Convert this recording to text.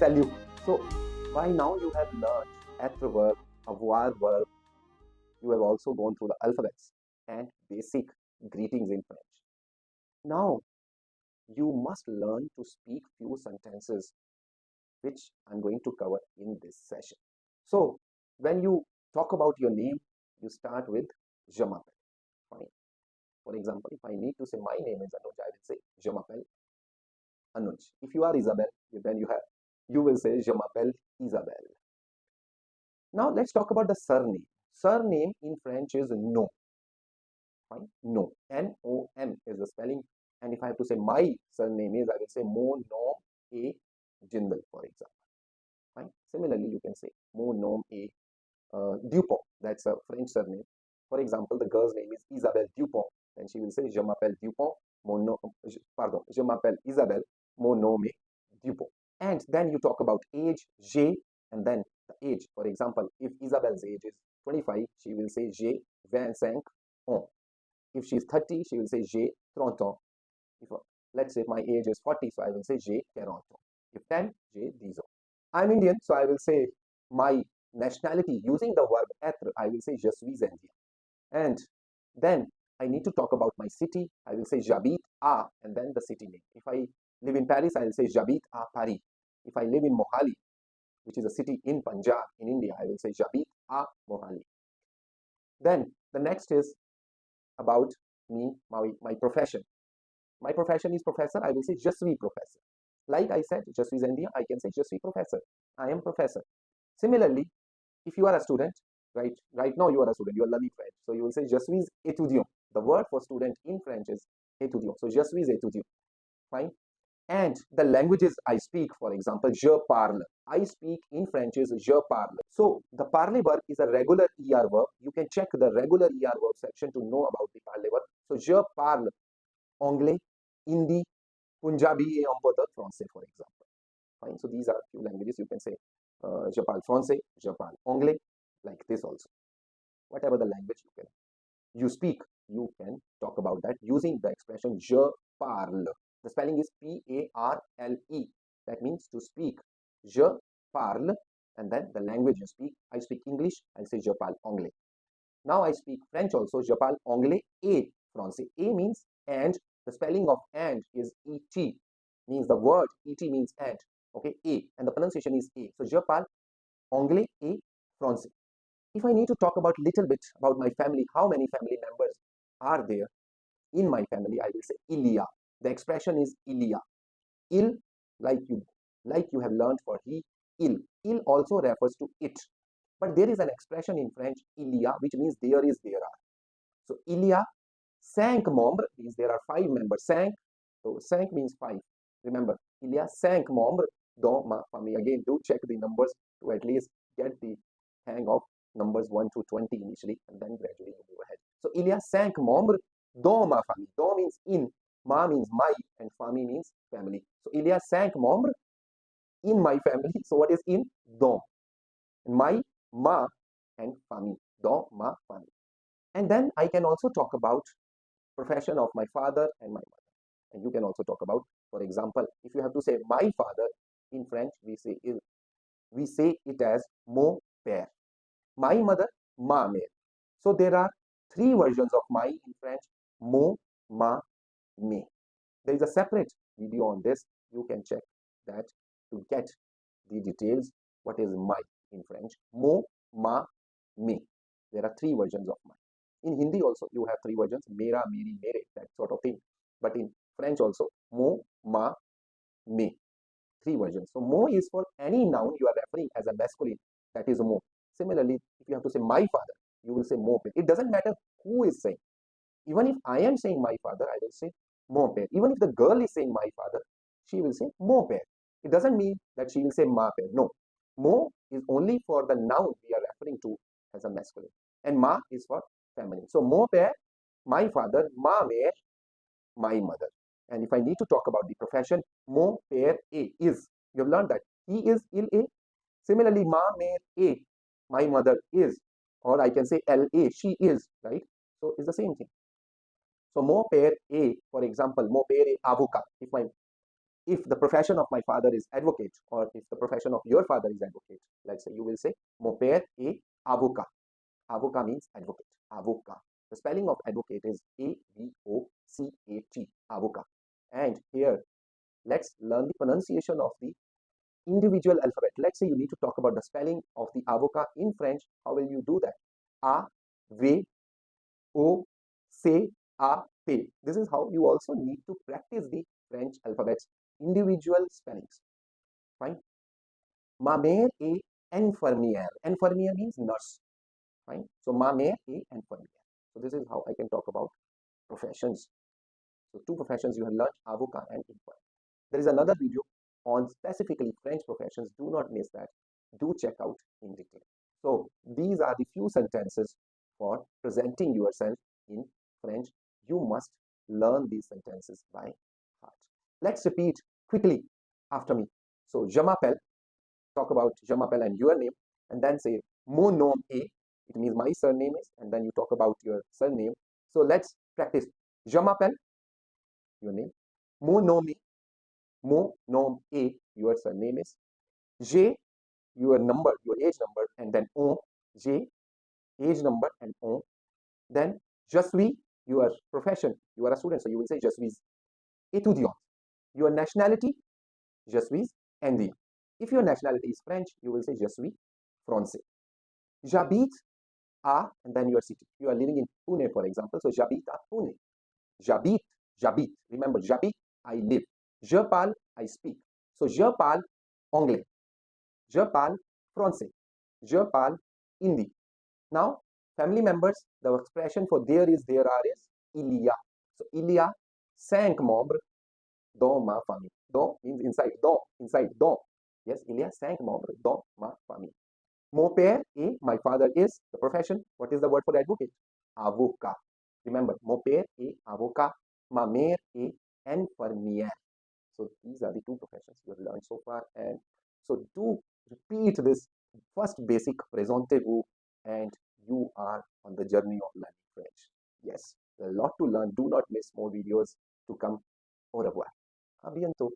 salute. So by now you have learned être verb, avoir verb. You have also gone through the alphabets and basic greetings in French. Now you must learn to speak few sentences which I'm going to cover in this session. So when you talk about your name, you start with je m'appelle. Fine. For example, if I need to say my name is Anuj, I will say je m'appelle Anuj. If you are Isabel, then you will say je m'appelle Isabel. Now let's talk about the surname. Surname in French is nom. Fine. Nom. N-O-M is the spelling. And if I have to say my surname is, I will say mon nom est Jindal, for example. Fine. Similarly, you can say mon nom est Dupont. That's a French surname. For example, the girl's name is Isabelle Dupont, and she will say je m'appelle Dupont, je m'appelle Isabelle, mon nom est Dupont. And then you talk about age, j'ai, and then the age. For example, if Isabelle's age is 25, she will say j'ai 25 ans. If she is 30, she will say j'ai 30 ans. If let's say my age is 40, so I will say j'ai 40 ans. If 10, j'ai 10 ans. I'm Indian, so I will say my nationality using the verb être. I will say je suis indien. And then I need to talk about my city. I will say j'habite à, and then the city name. If I live in Paris, I will say j'habite à Paris. If I live in Mohali, which is a city in Punjab, in India, I will say j'habite à Mohali. Then the next is about me, my profession. My profession is professor. I will say je suis professor. Like I said, je suis indien, I can say je suis professor. I am professor. Similarly, if you are a student, right now you are a student, you are learning French. So you will say je suis étudiant. The word for student in French is étudiant. So je suis étudiant. Fine. And the languages I speak, for example, je parle. I speak in French is je parle. So the parler verb is a regular ER verb. You can check the regular ER verb section to know about the parler verb. So je parle anglais, Hindi, Punjabi et un peu de français, for example. Fine. So these are few languages you can say. Je parle français, je parle anglais, like this also. Whatever the language you speak, you can talk about that using the expression je parle. The spelling is P-A-R-L-E. That means to speak. Je parle, and then the language you speak. I speak English, I'll say je parle anglais. Now I speak French also, je parle anglais et français. A means and. The spelling of and is et, means the word et means and. Okay, a, and the pronunciation is a. So je parle anglais et français. If I need to talk about little bit about my family, how many family members are there in my family, I will say il y a. The expression is il y a. Il, like you have learned for he, il. Il also refers to it. But there is an expression in French, il y a, which means there is, there are. So il y a 5 membres, means there are 5 members. 5, so 5 means 5. Remember, il y a 5 membres dans ma famille. Again, do check the numbers to at least get the hang of numbers 1 to 20 initially, and then gradually you move ahead. So il y a 5 membres dans ma famille. Dans means in, ma means my, and famille means family. So il y a 5 membres in my family. So what is in? Dans. My, ma, and famille. Dans ma famille. And then I can also talk about profession of my father and my mother. And you can also talk about, for example, if you have to say my father in French, we say it as mon père. My mother, ma mère. So there are 3 versions of my in French: mon, ma, me. There is a separate video on this. You can check that to get the details. What is my in French? Mon, ma, me. There are 3 versions of my. In Hindi also you have 3 versions: mera, meri, mere, that sort of thing. But in French also, mon, ma, me. 3 versions. So mo is for any noun you are referring as a masculine. That is mo. Similarly, if you have to say my father, you will say mon père. It doesn't matter who is saying. Even if I am saying my father, I will say mon père. Even if the girl is saying my father, she will say mon père. It doesn't mean that she will say ma père. No. Mo is only for the noun we are referring to as a masculine. And ma is for feminine. So mon père, my father; ma mère, my mother. And if I need to talk about the profession, mon père est, is. You have learned that. He is, il est. Similarly, ma mère est, my mother is. Or I can say elle est, she is, right? So it's the same thing. So mon père est, for example, mon père est avocat. if the profession of my father is advocate, or if the profession of your father is advocate, let's say you will say mon père est avocat. Avocat means advocate. Avocat. The spelling of advocate is A-V-O-C-A-T. Avocat. And here, let's learn the pronunciation of the individual alphabet. Let's say you need to talk about the spelling of the avocat in French. How will you do that? A, V, O, C, A, T. This is how you also need to practice the French alphabet's individual spellings. Fine. Ma mère est infirmière. Infirmière means nurse. Fine. So ma mère est infirmière. So this is how I can talk about professions. So two professions you have learned, avocat and infirmière. There is another video on specifically French professions. Do not miss that. Do check out in detail. So these are the few sentences for presenting yourself in French. You must learn these sentences by heart. Let's repeat quickly after me. So je m'appelle, talk about je m'appelle and your name, and then say mon nom est, it means my surname is, and then you talk about your surname. So let's practice. Je m'appelle, your name. Mon nom est, mon nom est, your surname is. J'ai, your number, your age number, and then on, j'ai, age number, and on. Then je suis, your profession, you are a student, so you will say je suis étudiant. Your nationality, je suis indien. If your nationality is French, you will say je suis français. J'habite à, and then your city. You are living in Pune, for example, so j'habite à Pune. J'habite, j'habite. Remember, j'habite, I live. Je parle, I speak. So je parle anglais. Je parle français. Je parle hindi. Now, family members, the expression for there is, there are is il y a. So il y a 5 membres dans ma famille. Dans means inside. Dans, inside. Dans. Yes, il y a 5 membres dans ma famille. Mon père est, my father is, the profession. What is the word for advocate? Avocat. Remember, mon père est avocat. Ma mère est infirmière. So these are the two professions you have learned so far. And so do repeat this first basic présentez vous, and you are on the journey of learning French. Yes, a lot to learn. Do not miss more videos to come. Au revoir. À bientôt.